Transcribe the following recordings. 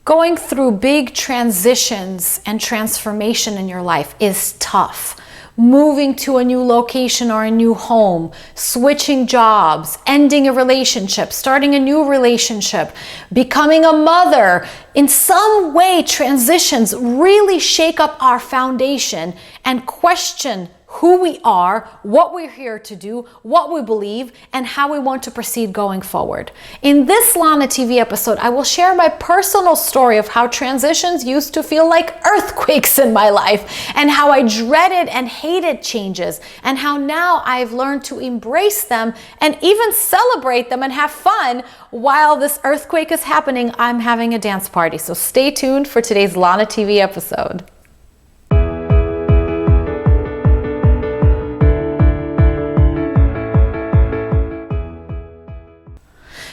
Going through big transitions and transformation in your life is tough. Moving to a new location or a new home, switching jobs, ending a relationship, starting a new relationship, becoming a mother. In some way, transitions really shake up our foundation and question who we are, what we're here to do, what we believe, and how we want to proceed going forward. In this Lana TV episode, I will share my personal story of how transitions used to feel like earthquakes in my life, and how I dreaded and hated changes, and how now I've learned to embrace them and even celebrate them and have fun while this earthquake is happening. I'm having a dance party. So stay tuned for today's Lana TV episode.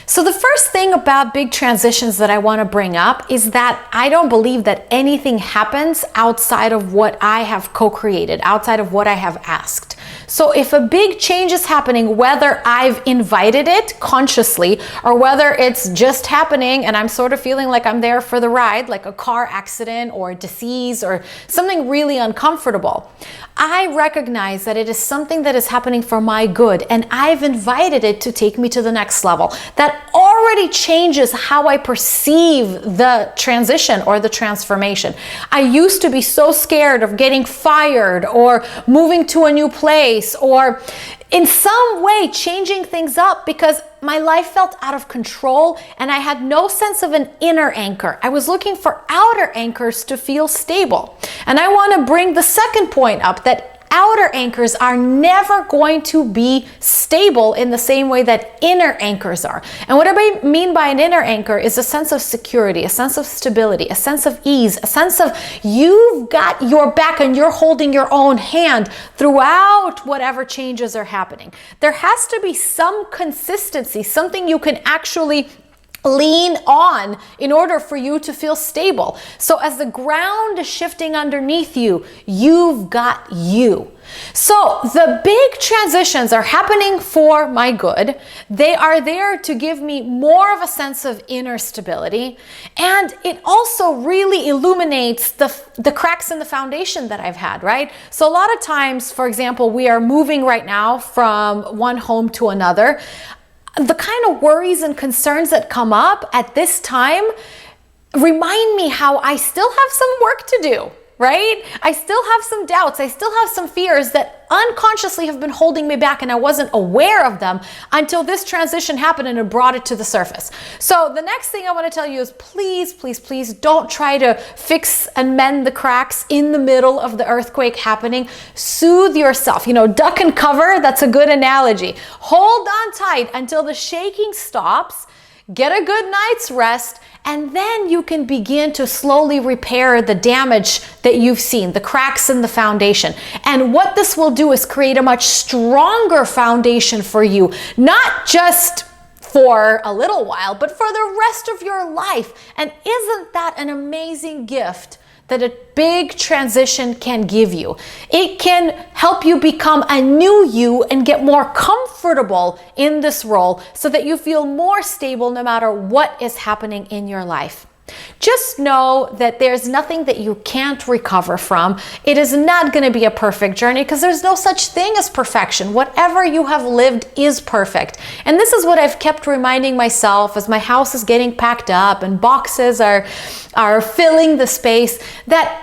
So the first thing about big transitions that I want to bring up is that I don't believe that anything happens outside of what I have co-created, outside of what I have asked. So if a big change is happening, whether I've invited it consciously or whether it's just happening and I'm sort of feeling like I'm there for the ride, like a car accident or a disease or something really uncomfortable, I recognize that it is something that is happening for my good, and I've invited it to take me to the next level. That already changes how I perceive the transition or the transformation. I used to be so scared of getting fired or moving to a new place or in some way changing things up because my life felt out of control and I had no sense of an inner anchor. I was looking for outer anchors to feel stable. And I want to bring the second point up, that outer anchors are never going to be stable in the same way that inner anchors are. And what I mean by an inner anchor is a sense of security, a sense of stability, a sense of ease, a sense of you've got your back and you're holding your own hand throughout whatever changes are happening. There has to be some consistency, something you can actually lean on in order for you to feel stable. So as the ground is shifting underneath you, you've got you. So the big transitions are happening for my good. They are there to give me more of a sense of inner stability. And it also really illuminates the cracks in the foundation that I've had, right? So a lot of times, for example, we are moving right now from one home to another. The kind of worries and concerns that come up at this time remind me how I still have some work to do, right? I still have some doubts. I still have some fears that unconsciously have been holding me back, and I wasn't aware of them until this transition happened and it brought it to the surface. So the next thing I want to tell you is please, please, please don't try to fix and mend the cracks in the middle of the earthquake happening. Soothe yourself. Duck and cover, that's a good analogy. Hold on tight until the shaking stops. Get a good night's rest, and then you can begin to slowly repair the damage that you've seen, the cracks in the foundation. And what this will do is create a much stronger foundation for you, not just for a little while, but for the rest of your life. And isn't that an amazing gift that a big transition can give you? It can help you become a new you and get more comfortable in this role so that you feel more stable no matter what is happening in your life. Just know that there's nothing that you can't recover from. It is not going to be a perfect journey because there's no such thing as perfection. Whatever you have lived is perfect. And this is what I've kept reminding myself as my house is getting packed up and boxes are filling the space, that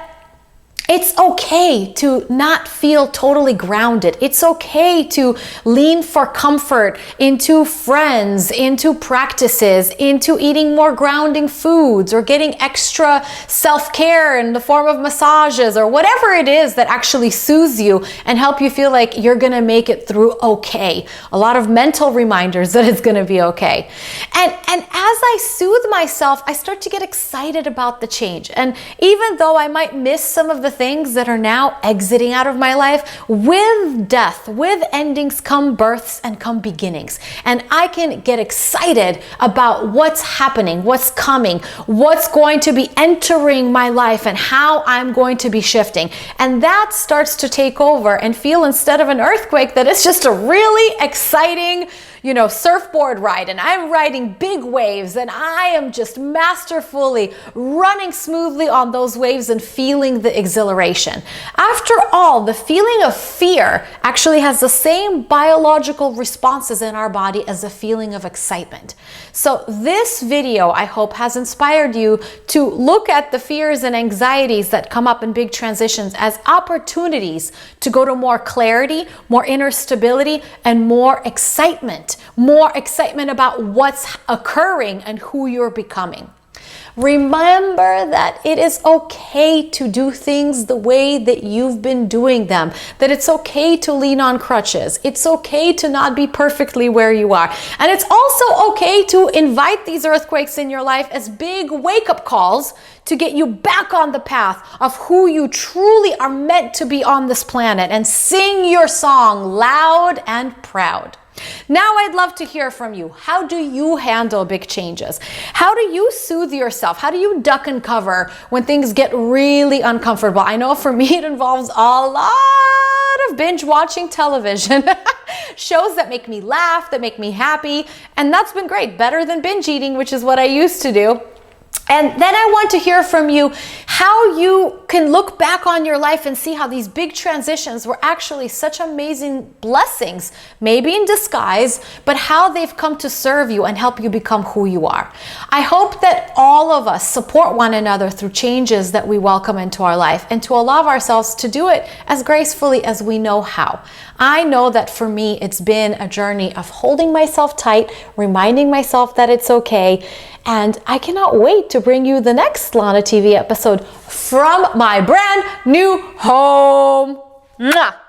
it's okay to not feel totally grounded. It's okay to lean for comfort into friends, into practices, into eating more grounding foods or getting extra self-care in the form of massages or whatever it is that actually soothes you and help you feel like you're going to make it through okay. A lot of mental reminders that it's going to be okay. And as I soothe myself, I start to get excited about the change. And even though I might miss some of the things that are now exiting out of my life, with death, with endings come births and come beginnings. And I can get excited about what's happening, what's coming, what's going to be entering my life, and how I'm going to be shifting. And that starts to take over and feel, instead of an earthquake, that it's just a really exciting, surfboard ride, and I'm riding big waves, and I am just masterfully running smoothly on those waves and feeling the exhilaration. After all, the feeling of fear actually has the same biological responses in our body as the feeling of excitement. So this video, I hope, has inspired you to look at the fears and anxieties that come up in big transitions as opportunities to go to more clarity, more inner stability, and more excitement about what's occurring and who you're becoming. Remember that it is okay to do things the way that you've been doing them, that it's okay to lean on crutches. It's okay to not be perfectly where you are. And it's also okay to invite these earthquakes in your life as big wake-up calls to get you back on the path of who you truly are meant to be on this planet, and sing your song loud and proud. Now I'd love to hear from you. How do you handle big changes? How do you soothe yourself? How do you duck and cover when things get really uncomfortable? I know for me it involves a lot of binge watching television, shows that make me laugh, that make me happy, and that's been great. Better than binge eating, which is what I used to do. And then I want to hear from you how you can look back on your life and see how these big transitions were actually such amazing blessings, maybe in disguise, but how they've come to serve you and help you become who you are. I hope that all of us support one another through changes that we welcome into our life, and to allow ourselves to do it as gracefully as we know how. I know that for me, it's been a journey of holding myself tight, reminding myself that it's okay, and I cannot wait to bring you the next Lana TV episode from my brand new home. Mwah!